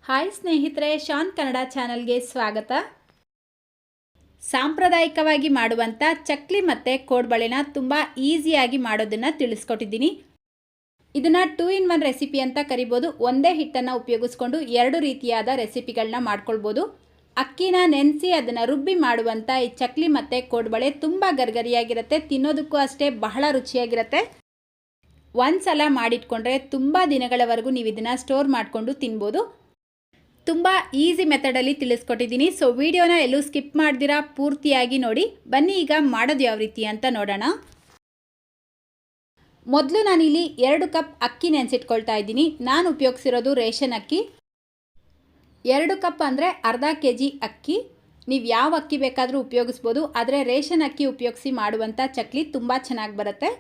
Hi ಸ್ನೇಹಿತರೆ, ಶಾನ್ ಕನ್ನಡ ಚಾನಲ್ಗೆ ಸ್ವಾಗತ. ಸಾಂಪ್ರದಾಯಿಕವಾಗಿ ಮಾಡುವಂಥ ಚಕ್ಲಿ ಮತ್ತು ಕೋಡ್ಬಳೆನ ತುಂಬ ಈಸಿಯಾಗಿ ಮಾಡೋದನ್ನು ತಿಳಿಸ್ಕೊಟ್ಟಿದ್ದೀನಿ. ಇದನ್ನು 2 in 1 ರೆಸಿಪಿ ಅಂತ ಕರಿಬೋದು. ಒಂದೇ ಹಿಟ್ಟನ್ನು ಉಪಯೋಗಿಸ್ಕೊಂಡು 2 ರೀತಿಯಾದ ರೆಸಿಪಿಗಳನ್ನ ಮಾಡ್ಕೊಳ್ಬೋದು. ಅಕ್ಕಿನ ನೆನೆಸಿ ಅದನ್ನು ರುಬ್ಬಿ ಮಾಡುವಂಥ ಈ ಚಕ್ಲಿ ಮತ್ತು ಕೋಡ್ಬಳೆ ತುಂಬ ಗರ್ಗರಿಯಾಗಿರುತ್ತೆ. ತಿನ್ನೋದಕ್ಕೂ ಅಷ್ಟೇ ಬಹಳ ರುಚಿಯಾಗಿರುತ್ತೆ. ಒಂದು ಸಲ ಮಾಡಿಟ್ಕೊಂಡ್ರೆ ತುಂಬ ದಿನಗಳವರೆಗೂ ನೀವು ಇದನ್ನು ಸ್ಟೋರ್ ಮಾಡಿಕೊಂಡು ತಿನ್ಬೋದು. ತುಂಬ ಈಸಿ ಮೆಥಡಲ್ಲಿ ತಿಳಿಸ್ಕೊಟ್ಟಿದ್ದೀನಿ. ಸೊ ವಿಡಿಯೋನ ಎಲ್ಲೂ ಸ್ಕಿಪ್ ಮಾಡ್ದಿರಾ ಪೂರ್ತಿಯಾಗಿ ನೋಡಿ. ಬನ್ನಿ ಈಗ ಮಾಡೋದು ಯಾವ ರೀತಿ ಅಂತ ನೋಡೋಣ. ಮೊದಲು ನಾನಿಲ್ಲಿ 2 ಕಪ್ ಅಕ್ಕಿ ನೆನೆಸಿಟ್ಕೊಳ್ತಾ ಇದ್ದೀನಿ. ನಾನು ಉಪಯೋಗಿಸಿರೋದು ರೇಷನ್ ಅಕ್ಕಿ. 2 ಕಪ್ ಅಂದರೆ ಅರ್ಧ kg ಅಕ್ಕಿ. ನೀವು ಯಾವ ಅಕ್ಕಿ ಬೇಕಾದರೂ ಉಪಯೋಗಿಸ್ಬೋದು, ಆದರೆ ರೇಷನ್ ಅಕ್ಕಿ ಉಪಯೋಗಿಸಿ ಮಾಡುವಂಥ ಚಕ್ಲಿ ತುಂಬ ಚೆನ್ನಾಗಿ ಬರುತ್ತೆ.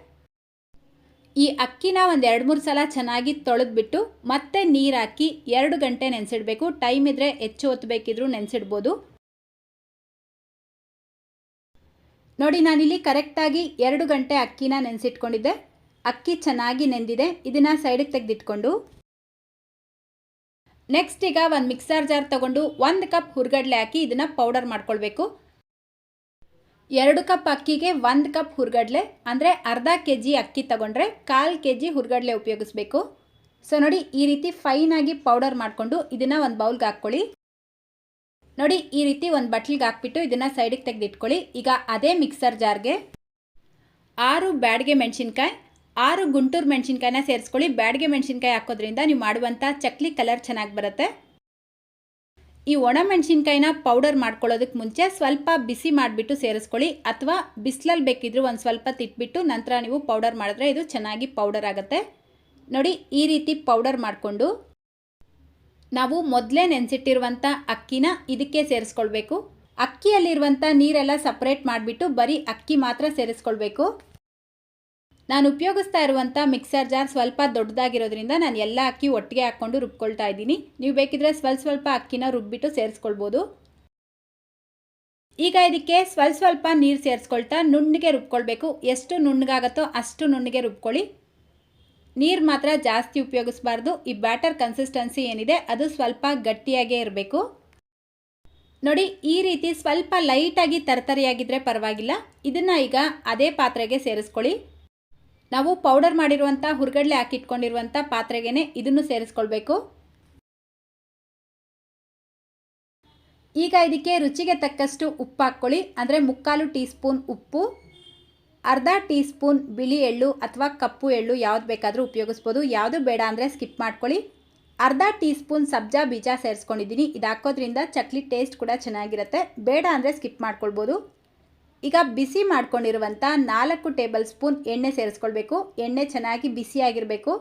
ಈ ಅಕ್ಕಿನ ಒಂದು 2-3 ಸಲ ಚೆನ್ನಾಗಿ ತೊಳೆದ್ಬಿಟ್ಟು ಮತ್ತೆ ನೀರು ಹಾಕಿ 2 ಗಂಟೆ ನೆನೆಸಿಡಬೇಕು. ಟೈಮ್ ಇದ್ದರೆ ಹೆಚ್ಚು ಹೊತ್ತು ಬೇಕಿದ್ರೂ ನೆನೆಸಿಡ್ಬೋದು. ನೋಡಿ, ನಾನಿಲ್ಲಿ ಕರೆಕ್ಟಾಗಿ 2 ಗಂಟೆ ಅಕ್ಕಿನ ನೆನೆಸಿಟ್ಕೊಂಡಿದ್ದೆ. ಅಕ್ಕಿ ಚೆನ್ನಾಗಿ ನೆಂದಿದೆ. ಇದನ್ನು ಸೈಡಿಗೆ ತೆಗೆದಿಟ್ಕೊಂಡು ನೆಕ್ಸ್ಟ್ ಈಗ ಒಂದು ಮಿಕ್ಸರ್ ಜಾರ್ ತೊಗೊಂಡು 1 ಕಪ್ ಹುರ್ಗಡ್ಲೆ ಹಾಕಿ ಇದನ್ನು ಪೌಡರ್ ಮಾಡ್ಕೊಳ್ಬೇಕು. 2 ಕಪ್ ಅಕ್ಕಿಗೆ 1 ಕಪ್ ಹುರ್ಗಡ್ಲೆ ಅಂದರೆ ಅರ್ಧ kg ಅಕ್ಕಿ ತಗೊಂಡ್ರೆ 1/4 kg ಹುರ್ಗಡ್ಲೆ ಉಪಯೋಗಿಸ್ಬೇಕು. ಸೊ ನೋಡಿ, ಈ ರೀತಿ ಫೈನಾಗಿ ಪೌಡರ್ ಮಾಡಿಕೊಂಡು ಇದನ್ನು ಒಂದು ಬೌಲ್ಗೆ ಹಾಕ್ಕೊಳ್ಳಿ. ನೋಡಿ, ಈ ರೀತಿ ಒಂದು ಬಟ್ಲಿಗೆ ಹಾಕ್ಬಿಟ್ಟು ಇದನ್ನು ಸೈಡಿಗೆ ತೆಗೆದಿಟ್ಕೊಳ್ಳಿ. ಈಗ ಅದೇ ಮಿಕ್ಸರ್ ಜಾರ್ಗೆ 6 ಬ್ಯಾಡಗೆ ಮೆಣಸಿನ್ಕಾಯಿ, 6 ಗುಂಟೂರು ಮೆಣಸಿನ್ಕಾಯಿನ ಸೇರಿಸ್ಕೊಳ್ಳಿ. ಬ್ಯಾಡಗೆ ಮೆಣಸಿನ್ಕಾಯಿ ಹಾಕೋದ್ರಿಂದ ನೀವು ಮಾಡುವಂಥ ಚಕ್ಲಿ ಕಲರ್ ಚೆನ್ನಾಗಿ ಬರುತ್ತೆ. ಈ ಒಣಮೆಣಸಿನ್ಕಾಯಿನ ಪೌಡರ್ ಮಾಡ್ಕೊಳ್ಳೋದಕ್ಕೆ ಮುಂಚೆ ಸ್ವಲ್ಪ ಬಿಸಿ ಮಾಡಿಬಿಟ್ಟು ಸೇರಿಸ್ಕೊಳ್ಳಿ, ಅಥವಾ ಬಿಸಿಲಲ್ಲಿ ಬೇಕಿದ್ರೂ ಒಂದು ಸ್ವಲ್ಪ ತಿಟ್ಬಿಟ್ಟು ನಂತರ ನೀವು ಪೌಡರ್ ಮಾಡಿದ್ರೆ ಇದು ಚೆನ್ನಾಗಿ ಪೌಡರ್ ಆಗುತ್ತೆ. ನೋಡಿ, ಈ ರೀತಿ ಪೌಡರ್ ಮಾಡಿಕೊಂಡು ನಾವು ಮೊದಲೇ ನೆನೆಸಿಟ್ಟಿರುವಂಥ ಅಕ್ಕಿನ ಇದಕ್ಕೆ ಸೇರಿಸ್ಕೊಳ್ಬೇಕು. ಅಕ್ಕಿಯಲ್ಲಿರುವಂಥ ನೀರೆಲ್ಲ ಸಪ್ರೇಟ್ ಮಾಡಿಬಿಟ್ಟು ಬರೀ ಅಕ್ಕಿ ಮಾತ್ರ ಸೇರಿಸ್ಕೊಳ್ಬೇಕು. ನಾನು ಉಪಯೋಗಿಸ್ತಾ ಇರುವಂಥ ಮಿಕ್ಸರ್ ಜಾರ್ ಸ್ವಲ್ಪ ದೊಡ್ಡದಾಗಿರೋದ್ರಿಂದ ನಾನು ಎಲ್ಲ ಅಕ್ಕಿ ಒಟ್ಟಿಗೆ ಹಾಕ್ಕೊಂಡು ರುಬ್ಕೊಳ್ತಾ ಇದ್ದೀನಿ. ನೀವು ಬೇಕಿದ್ರೆ ಸ್ವಲ್ಪ ಅಕ್ಕಿನ ರುಬ್ಬಿಟ್ಟು ಸೇರಿಸ್ಕೊಳ್ಬೋದು. ಈಗ ಇದಕ್ಕೆ ಸ್ವಲ್ಪ ನೀರು ಸೇರಿಸ್ಕೊಳ್ತಾ ನುಣ್ಣಗೆ ರುಬ್ಕೊಳ್ಬೇಕು. ಎಷ್ಟು ನುಣ್ಣಗಾಗತ್ತೋ ಅಷ್ಟು ನುಣ್ಣಗೆ ರುಬ್ಕೊಳ್ಳಿ. ನೀರು ಮಾತ್ರ ಜಾಸ್ತಿ ಉಪಯೋಗಿಸಬಾರ್ದು. ಈ ಬ್ಯಾಟರ್ ಕನ್ಸಿಸ್ಟೆನ್ಸಿ ಏನಿದೆ ಅದು ಸ್ವಲ್ಪ ಗಟ್ಟಿಯಾಗೇ ಇರಬೇಕು. ನೋಡಿ, ಈ ರೀತಿ ಸ್ವಲ್ಪ ಲೈಟಾಗಿ ತರತರಿಯಾಗಿದ್ದರೆ ಪರವಾಗಿಲ್ಲ. ಇದನ್ನು ಈಗ ಅದೇ ಪಾತ್ರೆಗೆ ಸೇರಿಸ್ಕೊಳ್ಳಿ. ನಾವು ಪೌಡರ್ ಮಾಡಿರುವಂಥ ಹುರ್ಗಡ್ಲೆ ಹಾಕಿಟ್ಕೊಂಡಿರುವಂಥ ಪಾತ್ರೆಗೇ ಇದನ್ನು ಸೇರಿಸ್ಕೊಳ್ಬೇಕು. ಈಗ ಇದಕ್ಕೆ ರುಚಿಗೆ ತಕ್ಕಷ್ಟು ಉಪ್ಪು ಹಾಕ್ಕೊಳ್ಳಿ. ಅಂದರೆ 3/4 ಟೀ ಸ್ಪೂನ್ ಉಪ್ಪು, ಅರ್ಧ ಟೀ ಸ್ಪೂನ್ ಬಿಳಿ ಎಳ್ಳು ಅಥವಾ ಕಪ್ಪು ಎಳ್ಳು ಯಾವ್ದು ಬೇಕಾದರೂ ಉಪಯೋಗಿಸ್ಬೋದು. ಯಾವುದು ಬೇಡ ಅಂದರೆ ಸ್ಕಿಪ್ ಮಾಡ್ಕೊಳ್ಳಿ. ಅರ್ಧ ಟೀ ಸ್ಪೂನ್ ಸಬ್ಜಾ ಬೀಜ ಸೇರಿಸ್ಕೊಂಡಿದ್ದೀನಿ. ಇದು ಹಾಕೋದ್ರಿಂದ ಚಕ್ಲಿ ಟೇಸ್ಟ್ ಕೂಡ ಚೆನ್ನಾಗಿರುತ್ತೆ. ಬೇಡ ಅಂದರೆ ಸ್ಕಿಪ್ ಮಾಡ್ಕೊಳ್ಬೋದು. ಈಗ ಬಿಸಿ ಮಾಡ್ಕೊಂಡಿರುವಂಥ 4 ಟೇಬಲ್ ಸ್ಪೂನ್ ಎಣ್ಣೆ ಸೇರಿಸ್ಕೊಳ್ಬೇಕು. ಎಣ್ಣೆ ಚೆನ್ನಾಗಿ ಬಿಸಿಯಾಗಿರಬೇಕು.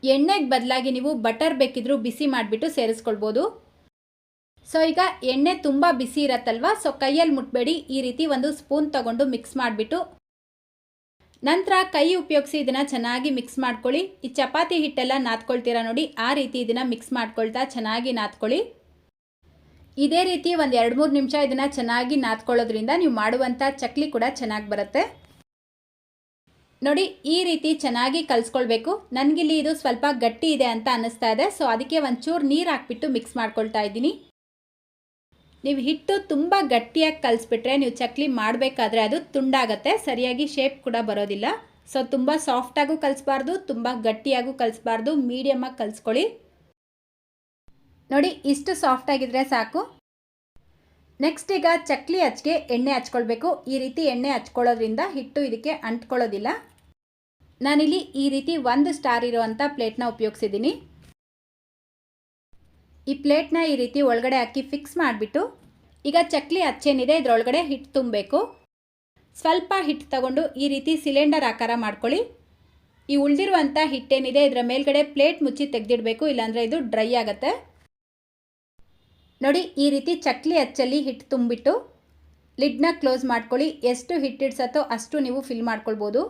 ಎಣ್ಣೆಗೆ ಬದಲಾಗಿ ನೀವು ಬಟರ್ ಬೇಕಿದ್ರೂ ಬಿಸಿ ಮಾಡಿಬಿಟ್ಟು ಸೇರಿಸ್ಕೊಳ್ಬೋದು. ಸೊ ಈಗ ಎಣ್ಣೆ ತುಂಬ ಬಿಸಿ ಇರತ್ತಲ್ವ, ಸೊ ಕೈಯಲ್ಲಿ ಮುಟ್ಬೇಡಿ. ಈ ರೀತಿ ಒಂದು ಸ್ಪೂನ್ ತಗೊಂಡು ಮಿಕ್ಸ್ ಮಾಡಿಬಿಟ್ಟು ನಂತರ ಕೈ ಉಪಯೋಗಿಸಿ ಇದನ್ನು ಚೆನ್ನಾಗಿ ಮಿಕ್ಸ್ ಮಾಡ್ಕೊಳ್ಳಿ. ಈ ಚಪಾತಿ ಹಿಟ್ಟೆಲ್ಲ ನಾದ್ಕೊಳ್ತೀರಾ ನೋಡಿ, ಆ ರೀತಿ ಇದನ್ನು ಮಿಕ್ಸ್ ಮಾಡ್ಕೊಳ್ತಾ ಚೆನ್ನಾಗಿ ನಾದ್ಕೊಳ್ಳಿ. ಇದೇ ರೀತಿ ಒಂದು 2-3 ನಿಮಿಷ ಇದನ್ನು ಚೆನ್ನಾಗಿ ನಾದ್ಕೊಳ್ಳೋದ್ರಿಂದ ನೀವು ಮಾಡುವಂಥ ಚಕ್ಲಿ ಕೂಡ ಚೆನ್ನಾಗಿ ಬರುತ್ತೆ. ನೋಡಿ, ಈ ರೀತಿ ಚೆನ್ನಾಗಿ ಕಲಿಸ್ಕೊಳ್ಬೇಕು. ನನಗಿಲ್ಲಿ ಇದು ಸ್ವಲ್ಪ ಗಟ್ಟಿ ಇದೆ ಅಂತ ಅನ್ನಿಸ್ತಾ ಇದೆ. ಸೊ ಅದಕ್ಕೆ ಒಂಚೂರು ನೀರು ಹಾಕ್ಬಿಟ್ಟು ಮಿಕ್ಸ್ ಮಾಡ್ಕೊಳ್ತಾ ಇದ್ದೀನಿ. ನೀವು ಹಿಟ್ಟು ತುಂಬ ಗಟ್ಟಿಯಾಗಿ ಕಲಿಸ್ಬಿಟ್ರೆ ನೀವು ಚಕ್ಲಿ ಮಾಡಬೇಕಾದ್ರೆ ಅದು ತುಂಡಾಗತ್ತೆ, ಸರಿಯಾಗಿ ಶೇಪ್ ಕೂಡ ಬರೋದಿಲ್ಲ. ಸೊ ತುಂಬ ಸಾಫ್ಟಾಗೂ ಕಲಿಸ್ಬಾರ್ದು, ತುಂಬ ಗಟ್ಟಿಯಾಗೂ ಕಲಿಸ್ಬಾರ್ದು, ಮೀಡಿಯಮಾಗಿ ಕಲಿಸ್ಕೊಳ್ಳಿ. ನೋಡಿ, ಇಷ್ಟು ಸಾಫ್ಟಾಗಿದ್ದರೆ ಸಾಕು. ನೆಕ್ಸ್ಟ್ ಈಗ ಚಕ್ಲಿ ಹಚ್ಗೆ ಎಣ್ಣೆ ಹಚ್ಕೊಳ್ಬೇಕು. ಈ ರೀತಿ ಎಣ್ಣೆ ಹಚ್ಕೊಳ್ಳೋದ್ರಿಂದ ಹಿಟ್ಟು ಇದಕ್ಕೆ ಅಂಟ್ಕೊಳ್ಳೋದಿಲ್ಲ. ನಾನಿಲ್ಲಿ ಈ ರೀತಿ 1 ಸ್ಟಾರ್ ಇರೋವಂಥ ಪ್ಲೇಟ್ನ ಉಪಯೋಗಿಸಿದ್ದೀನಿ. ಈ ಪ್ಲೇಟ್ನ ಈ ರೀತಿ ಒಳಗಡೆ ಹಾಕಿ ಫಿಕ್ಸ್ ಮಾಡಿಬಿಟ್ಟು ಈಗ ಚಕ್ಲಿ ಹಚ್ಚೇನಿದೆ ಇದರೊಳಗಡೆ ಹಿಟ್ಟು ತುಂಬಬೇಕು. ಸ್ವಲ್ಪ ಹಿಟ್ಟು ತಗೊಂಡು ಈ ರೀತಿ ಸಿಲಿಂಡರ್ ಆಕಾರ ಮಾಡ್ಕೊಳ್ಳಿ. ಈ ಉಳಿದಿರುವಂಥ ಹಿಟ್ಟೇನಿದೆ ಇದರ ಮೇಲ್ಗಡೆ ಪ್ಲೇಟ್ ಮುಚ್ಚಿ ತೆಗೆದಿಡಬೇಕು, ಇಲ್ಲಾಂದರೆ ಇದು ಡ್ರೈ ಆಗುತ್ತೆ. ನೋಡಿ, ಈ ರೀತಿ ಚಕ್ಲಿ ಹಚ್ಚಲ್ಲಿ ಹಿಟ್ಟು ತುಂಬಿಟ್ಟು ಲಿಡ್ನ ಕ್ಲೋಸ್ ಮಾಡ್ಕೊಳ್ಳಿ. ಎಷ್ಟು ಹಿಟ್ಟಿಡ್ಸತ್ತೋ ಅಷ್ಟು ನೀವು ಫಿಲ್ ಮಾಡ್ಕೊಳ್ಬೋದು.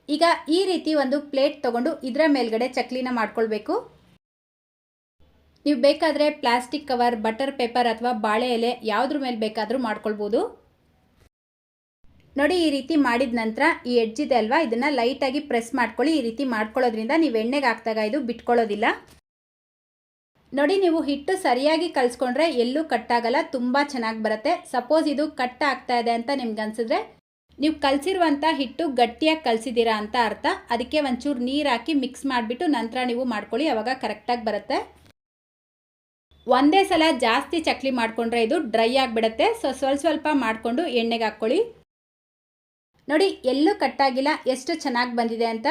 ಈಗ ಈ ರೀತಿ ಒಂದು ಪ್ಲೇಟ್ ತೊಗೊಂಡು ಇದರ ಮೇಲ್ಗಡೆ ಚಕ್ಲಿನ ಮಾಡ್ಕೊಳ್ಬೇಕು. ನೀವು ಬೇಕಾದರೆ ಪ್ಲಾಸ್ಟಿಕ್ ಕವರ್, ಬಟರ್ ಪೇಪರ್ ಅಥವಾ ಬಾಳೆ ಎಲೆ ಯಾವುದ್ರ ಮೇಲೆ ಬೇಕಾದರೂ ಮಾಡ್ಕೊಳ್ಬೋದು. ನೋಡಿ ಈ ರೀತಿ ಮಾಡಿದ ನಂತರ ಈ ಎಡ್ಜ್ ಇದೆ ಅಲ್ವಾ, ಇದನ್ನು ಲೈಟಾಗಿ ಪ್ರೆಸ್ ಮಾಡ್ಕೊಳ್ಳಿ. ಈ ರೀತಿ ಮಾಡ್ಕೊಳ್ಳೋದ್ರಿಂದ ನೀವು ಎಣ್ಣೆಗೆ ಹಾಕಿದಾಗ ಇದು ಬಿಟ್ಕೊಳ್ಳೋದಿಲ್ಲ. ನೋಡಿ ನೀವು ಹಿಟ್ಟು ಸರಿಯಾಗಿ ಕಲಿಸ್ಕೊಂಡ್ರೆ ಎಲ್ಲೂ ಕಟ್ಟಾಗಲ್ಲ, ತುಂಬ ಚೆನ್ನಾಗಿ ಬರುತ್ತೆ. ಸಪೋಸ್ ಇದು ಕಟ್ ಆಗ್ತಾ ಇದೆ ಅಂತ ನಿಮ್ಗೆ ಅನಿಸಿದ್ರೆ ನೀವು ಕಲಸಿರುವಂಥ ಹಿಟ್ಟು ಗಟ್ಟಿಯಾಗಿ ಕಲಸಿದ್ದೀರಾ ಅಂತ ಅರ್ಥ. ಅದಕ್ಕೆ ಒಂಚೂರು ನೀರು ಹಾಕಿ ಮಿಕ್ಸ್ ಮಾಡಿಬಿಟ್ಟು ನಂತರ ನೀವು ಮಾಡ್ಕೊಳ್ಳಿ, ಆವಾಗ ಕರೆಕ್ಟಾಗಿ ಬರುತ್ತೆ. ಒಂದೇ ಸಲ ಜಾಸ್ತಿ ಚಕ್ಲಿ ಮಾಡಿಕೊಂಡ್ರೆ ಇದು ಡ್ರೈ ಆಗಿಬಿಡುತ್ತೆ. ಸ್ವಲ್ಪ ಸ್ವಲ್ಪ ಮಾಡಿಕೊಂಡು ಎಣ್ಣೆಗೆ ಹಾಕ್ಕೊಳ್ಳಿ. ನೋಡಿ ಎಲ್ಲೂ ಕಟ್ಟಾಗಿಲ್ಲ, ಎಷ್ಟು ಚೆನ್ನಾಗಿ ಬಂದಿದೆ ಅಂತ.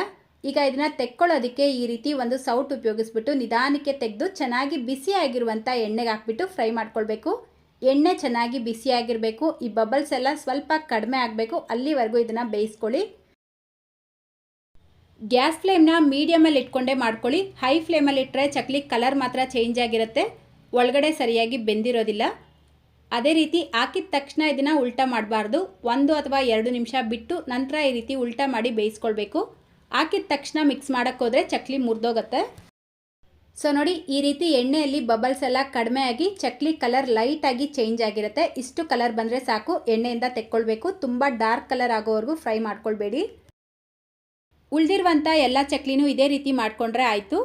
ಈಗ ಇದನ್ನು ತೆಕ್ಕೊಳ್ಳೋದಕ್ಕೆ ಈ ರೀತಿ ಒಂದು ಸೌಟ್ ಉಪಯೋಗಿಸ್ಬಿಟ್ಟು ನಿಧಾನಕ್ಕೆ ತೆಗೆದು ಚೆನ್ನಾಗಿ ಬಿಸಿಯಾಗಿರುವಂಥ ಎಣ್ಣೆಗೆ ಹಾಕ್ಬಿಟ್ಟು ಫ್ರೈ ಮಾಡ್ಕೊಳ್ಬೇಕು. ಎಣ್ಣೆ ಚೆನ್ನಾಗಿ ಬಿಸಿಯಾಗಿರಬೇಕು. ಈ ಬಬಲ್ಸ್ ಎಲ್ಲ ಸ್ವಲ್ಪ ಕಡಿಮೆ ಆಗಬೇಕು, ಅಲ್ಲಿವರೆಗೂ ಇದನ್ನು ಬೇಯಿಸ್ಕೊಳ್ಳಿ. ಗ್ಯಾಸ್ ಫ್ಲೇಮ್ನ ಮೀಡಿಯಮಲ್ಲಿ ಇಟ್ಕೊಂಡೇ ಮಾಡ್ಕೊಳ್ಳಿ. ಹೈ ಫ್ಲೇಮಲ್ಲಿ ಇಟ್ಟರೆ ಚಕ್ಲಿ ಕಲರ್ ಮಾತ್ರ ಚೇಂಜ್ ಆಗಿರುತ್ತೆ, ಒಳಗಡೆ ಸರಿಯಾಗಿ ಬೆಂದಿರೋದಿಲ್ಲ. ಅದೇ ರೀತಿ ಹಾಕಿದ ತಕ್ಷಣ ಇದನ್ನು ಉಲ್ಟಾ ಮಾಡಬಾರ್ದು. 1 ಅಥವಾ 2 ನಿಮಿಷ ಬಿಟ್ಟು ನಂತರ ಈ ರೀತಿ ಉಲ್ಟಾ ಮಾಡಿ ಬೇಯಿಸ್ಕೊಳ್ಬೇಕು. ಹಾಕಿದ ತಕ್ಷಣ ಮಿಕ್ಸ್ ಮಾಡೋಕ್ಕೋದ್ರೆ ಚಕ್ಲಿ ಮುರಿದೋಗುತ್ತೆ. ಸೊ ನೋಡಿ ಈ ರೀತಿ ಎಣ್ಣೆಯಲ್ಲಿ ಬಬಲ್ಸ್ ಎಲ್ಲ ಕಡಿಮೆ ಆಗಿ ಚಕ್ಲಿ ಕಲರ್ ಲೈಟಾಗಿ ಚೇಂಜ್ ಆಗಿರುತ್ತೆ. ಇಷ್ಟು ಕಲರ್ ಬಂದರೆ ಸಾಕು, ಎಣ್ಣೆಯಿಂದ ತೆಕ್ಕೊಳ್ಬೇಕು. ತುಂಬ ಡಾರ್ಕ್ ಕಲರ್ ಆಗೋವರೆಗೂ ಫ್ರೈ ಮಾಡ್ಕೊಳ್ಬೇಡಿ. ಉಳಿದಿರುವಂಥ ಎಲ್ಲ ಚಕ್ಲಿನೂ ಇದೇ ರೀತಿ ಮಾಡಿಕೊಂಡ್ರೆ ಆಯಿತು.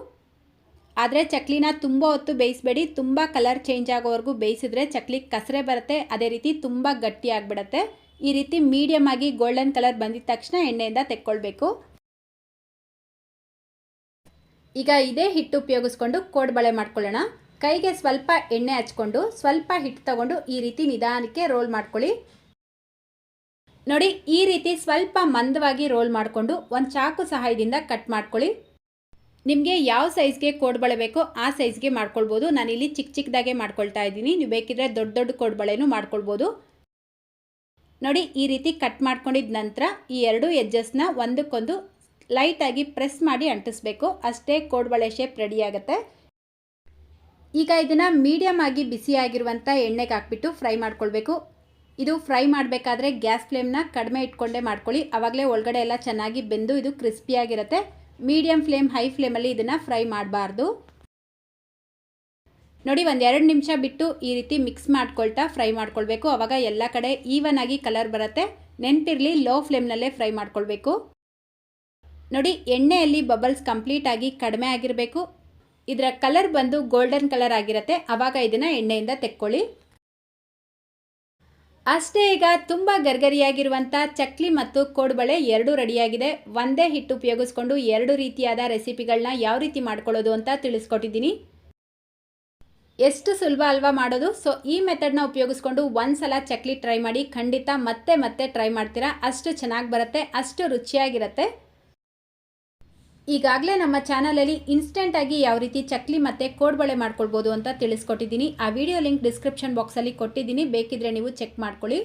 ಆದರೆ ಚಕ್ಲಿನ ತುಂಬ ಹೊತ್ತು ಬೇಯಿಸಬೇಡಿ. ತುಂಬ ಕಲರ್ ಚೇಂಜ್ ಆಗೋವರೆಗೂ ಬೇಯಿಸಿದ್ರೆ ಚಕ್ಲಿ ಕಸರೆ ಬರುತ್ತೆ, ಅದೇ ರೀತಿ ತುಂಬ ಗಟ್ಟಿ ಆಗಿಬಿಡುತ್ತೆ. ಈ ರೀತಿ ಮೀಡಿಯಮ್ ಆಗಿ ಗೋಲ್ಡನ್ ಕಲರ್ ಬಂದಿದ ತಕ್ಷಣ ಎಣ್ಣೆಯಿಂದ ತೆಕ್ಕೊಳ್ಬೇಕು. ಈಗ ಇದೇ ಹಿಟ್ಟು ಉಪಯೋಗಿಸ್ಕೊಂಡು ಕೋಡುಬಳೆ ಮಾಡ್ಕೊಳ್ಳೋಣ. ಕೈಗೆ ಸ್ವಲ್ಪ ಎಣ್ಣೆ ಹಚ್ಕೊಂಡು ಸ್ವಲ್ಪ ಹಿಟ್ಟು ತಗೊಂಡು ಈ ರೀತಿ ನಿಧಾನಕ್ಕೆ ರೋಲ್ ಮಾಡ್ಕೊಳ್ಳಿ. ನೋಡಿ ಈ ರೀತಿ ಸ್ವಲ್ಪ ಮಂದವಾಗಿ ರೋಲ್ ಮಾಡಿಕೊಂಡು ಒಂದು ಚಾಕು ಸಹಾಯದಿಂದ ಕಟ್ ಮಾಡ್ಕೊಳ್ಳಿ. ನಿಮಗೆ ಯಾವ ಸೈಜ್ಗೆ ಕೋಡುಬಳೆ ಬೇಕೋ ಆ ಸೈಜ್ಗೆ ಮಾಡ್ಕೊಳ್ಬೋದು. ನಾನಿಲ್ಲಿ ಚಿಕ್ಕ ಚಿಕ್ಕದಾಗೆ ಮಾಡ್ಕೊಳ್ತಾ ಇದ್ದೀನಿ, ನೀವು ಬೇಕಿದ್ರೆ ದೊಡ್ಡ ದೊಡ್ಡ ಕೋಡುಬಳೆನೂ ಮಾಡ್ಕೊಳ್ಬೋದು. ನೋಡಿ ಈ ರೀತಿ ಕಟ್ ಮಾಡ್ಕೊಂಡಿದ ನಂತರ ಈ ಎರಡು ಎಡ್ಜಸ್ನ ಒಂದಕ್ಕೊಂದು ಲೈಟಾಗಿ ಪ್ರೆಸ್ ಮಾಡಿ ಅಂಟಿಸ್ಬೇಕು. ಅಷ್ಟೇ ಕೋಡುಬಳೆ ಶೇಪ್ ರೆಡಿ ಆಗುತ್ತೆ. ಈಗ ಇದನ್ನು ಮೀಡಿಯಮ್ ಆಗಿ ಬಿಸಿಯಾಗಿರುವಂಥ ಎಣ್ಣೆಗೆ ಹಾಕ್ಬಿಟ್ಟು ಫ್ರೈ ಮಾಡ್ಕೊಳ್ಬೇಕು. ಇದು ಫ್ರೈ ಮಾಡಬೇಕಾದ್ರೆ ಗ್ಯಾಸ್ ಫ್ಲೇಮ್ನ ಕಡಿಮೆ ಇಟ್ಕೊಂಡೇ ಮಾಡ್ಕೊಳ್ಳಿ, ಆವಾಗಲೇ ಒಳಗಡೆ ಎಲ್ಲ ಚೆನ್ನಾಗಿ ಬೆಂದು ಇದು ಕ್ರಿಸ್ಪಿಯಾಗಿರುತ್ತೆ. ಮೀಡಿಯಮ್ ಫ್ಲೇಮ್ ಹೈ ಫ್ಲೇಮಲ್ಲಿ ಇದನ್ನು ಫ್ರೈ ಮಾಡಬಾರ್ದು. ನೋಡಿ 1-2 ನಿಮಿಷ ಬಿಟ್ಟು ಈ ರೀತಿ ಮಿಕ್ಸ್ ಮಾಡ್ಕೊಳ್ತಾ ಫ್ರೈ ಮಾಡ್ಕೊಳ್ಬೇಕು, ಆವಾಗ ಎಲ್ಲ ಕಡೆ ಈವನ್ ಆಗಿ ಕಲರ್ ಬರುತ್ತೆ. ನೆನಪಿರಲಿ ಲೋ ಫ್ಲೇಮ್ನಲ್ಲೇ ಫ್ರೈ ಮಾಡ್ಕೊಳ್ಬೇಕು. ನೋಡಿ ಎಣ್ಣೆಯಲ್ಲಿ ಬಬಲ್ಸ್ ಕಂಪ್ಲೀಟ್ ಆಗಿ ಕಡಿಮೆ ಆಗಿರಬೇಕು. ಇದರ ಕಲರ್ ಬಂದು ಗೋಲ್ಡನ್ ಕಲರ್ ಆಗಿರುತ್ತೆ, ಆವಾಗ ಇದನ್ನು ಎಣ್ಣೆಯಿಂದ ತೆಕ್ಕೊಳ್ಳಿ. ಅಷ್ಟೇ, ಈಗ ತುಂಬ ಗರ್ಗರಿಯಾಗಿರುವಂಥ ಚಕ್ಲಿ ಮತ್ತು ಕೋಡುಬಳೆ ಎರಡೂ ರೆಡಿಯಾಗಿದೆ. ಒಂದೇ ಹಿಟ್ಟು ಉಪಯೋಗಿಸ್ಕೊಂಡು 2 ರೀತಿಯಾದ ರೆಸಿಪಿಗಳನ್ನ ಯಾವ ರೀತಿ ಮಾಡ್ಕೊಳ್ಳೋದು ಅಂತ ತಿಳಿಸ್ಕೊಟ್ಟಿದ್ದೀನಿ. ಎಷ್ಟು ಸುಲಭ ಅಲ್ವಾ ಮಾಡೋದು. ಸೊ ಈ ಮೆಥಡ್ನ ಉಪಯೋಗಿಸ್ಕೊಂಡು ಒಂದ್ಸಲ ಚಕ್ಲಿ ಟ್ರೈ ಮಾಡಿ, ಖಂಡಿತ ಮತ್ತೆ ಮತ್ತೆ ಟ್ರೈ ಮಾಡ್ತೀರಾ. ಅಷ್ಟು ಚೆನ್ನಾಗಿ ಬರುತ್ತೆ, ಅಷ್ಟು ರುಚಿಯಾಗಿರುತ್ತೆ. ಈಗಾಗಲೇ ನಮ್ಮ ಚಾನಲಲ್ಲಿ ಇನ್ಸ್ಟೆಂಟಾಗಿ ಯಾವ ರೀತಿ ಚಕ್ಲಿ ಮತ್ತು ಕೋಡುಬಳೆ ಮಾಡ್ಕೊಳ್ಬೋದು ಅಂತ ತಿಳಿಸ್ಕೊಟ್ಟಿದ್ದೀನಿ. ಆ ವಿಡಿಯೋ ಲಿಂಕ್ ಡಿಸ್ಕ್ರಿಪ್ಷನ್ ಬಾಕ್ಸಲ್ಲಿ ಕೊಟ್ಟಿದ್ದೀನಿ, ಬೇಕಿದ್ರೆ ನೀವು ಚೆಕ್ ಮಾಡ್ಕೊಳ್ಳಿ.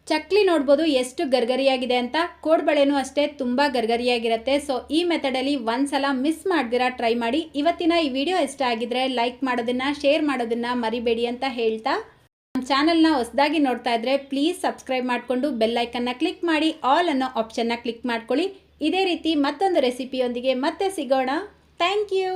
ಚಕ್ಲಿ ನೋಡ್ಬೋದು ಎಷ್ಟು ಗರ್ಗರಿಯಾಗಿದೆ ಅಂತ, ಕೋಡುಬಳೆನೂ ಅಷ್ಟೇ ತುಂಬ ಗರ್ಗರಿಯಾಗಿರುತ್ತೆ. ಸೊ ಈ ಮೆಥಡಲ್ಲಿ ಒಂದ್ಸಲ ಮಿಸ್ ಮಾಡ್ದಿರಾ ಟ್ರೈ ಮಾಡಿ. ಇವತ್ತಿನ ಈ ವಿಡಿಯೋ ಇಷ್ಟ ಆಗಿದ್ರೆ ಲೈಕ್ ಮಾಡೋದನ್ನು, ಶೇರ್ ಮಾಡೋದನ್ನು ಮರಿಬೇಡಿ ಅಂತ ಹೇಳ್ತಾ, ನಮ್ಮ ಚಾನಲ್ನ ಹೊಸದಾಗಿ ನೋಡ್ತಾ ಇದ್ರೆ ಪ್ಲೀಸ್ ಸಬ್ಸ್ಕ್ರೈಬ್ ಮಾಡಿಕೊಂಡು ಬೆಲ್ಲೈಕನ್ನ ಕ್ಲಿಕ್ ಮಾಡಿ, ಆಲ್ ಅನ್ನೋ ಆಪ್ಷನ್ನ ಕ್ಲಿಕ್ ಮಾಡ್ಕೊಳ್ಳಿ. ಇದೇ ರೀತಿ ಮತ್ತೊಂದು ರೆಸಿಪಿಯೊಂದಿಗೆ ಮತ್ತೆ ಸಿಗೋಣ. Thank you.